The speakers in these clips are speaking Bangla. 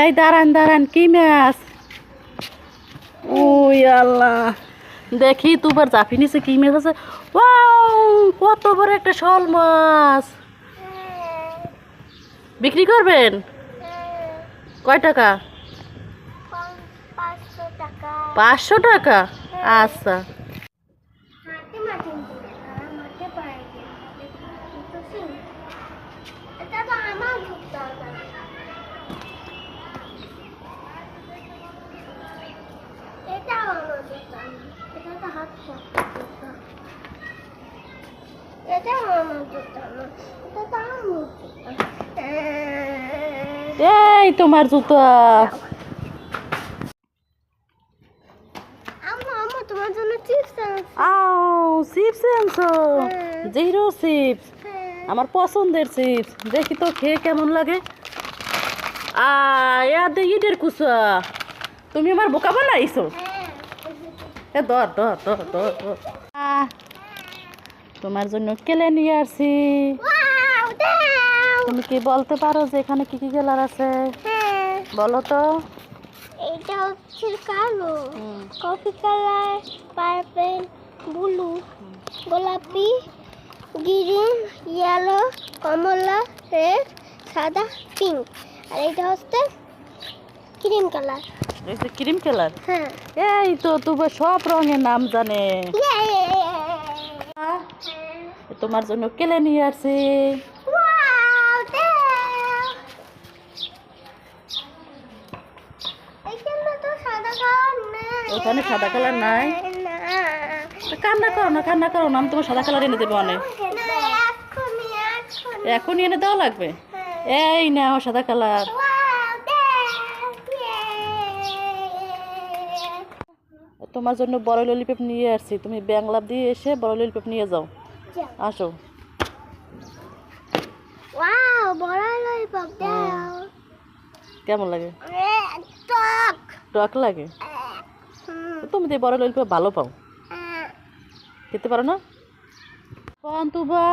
এই দাঁড়ান দাঁড়ান, কি মাছ? ওই আল্লাহ, দেখি তুবার জাফি নিচে কি মাছ আছে। ওয়াও, কত বড় একটা শোল মাছ! বিক্রি করবেন? কয় টাকা? 500 টাকা। আচ্ছা, এই তোমার জুতা। তোমার জন্য চিপস আনছি। আও, চিপস আনছো? জিরো চিপস, আমার পছন্দের চিপস। দেখি তো খেয়ে কেমন লাগে। ইটের কুচা, তুমি আমার বোকা বানাইছো। এ ধর ধর ধর ধর ধর। তোমার জন্য কেলে নিয়ে আসছি। তুমি কি বলতে পারো যে এখানে কি কি কালার আছে? বলো তো। এটা হচ্ছে কালো, কফি কালার, পার্পল, ব্লু, গোলাপি, গ্রিন, ইয়েলো, কমলা, রেড, সাদা, পিঙ্ক। আর এটা হচ্ছে ক্রিম কালার। এটা ক্রিম কালার? হ্যাঁ। এই তো তোমার সব রঙের নাম জানে। তোমার জন্য কেলে নিয়ে আসছি। ওখানে সাদা কালার নাই? কান্না করো না, কান্না করো না, আমি তোমার সাদা কালার এনে দেবো অনেক। এখনই এনে দেওয়া লাগবে? এই নাও সাদা কালার। তোমার জন্য বড় ললিপপ নিয়ে আসছি, তুমি ব্যাংলাপ দিয়ে এসে বড় ললিপপ নিয়ে যাও। আসো। কেমন লাগে? টক লাগে? তুমি তো বড় ললিপপ ভালো পাও, খেতে পারো না? পন্তুবা,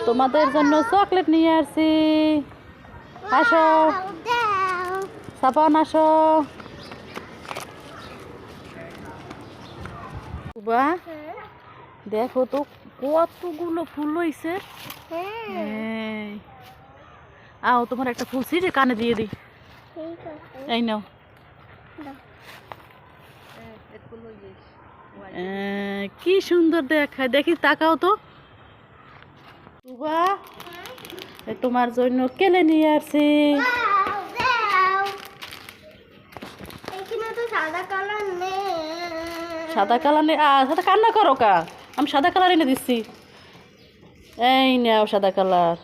তোমাদের জন্য চকলেট নিয়ে আসছি। আসো সাপান, আসো। তুবা, দেখো তো কতগুলো ফুল হয়েছে। আও, তোমার একটা ফুল ছিঁড়ে কানে দিয়ে দিই। এই নাও। কি সুন্দর দেখায়, দেখি তাকাও তো। তুবা, তোমার জন্য কেলে নিয়ে আসছি। সাদা কালার নেই? সাদা কান্না করো কা, আমি সাদা কালার এনে দিচ্ছি। এই নাও সাদা কালার।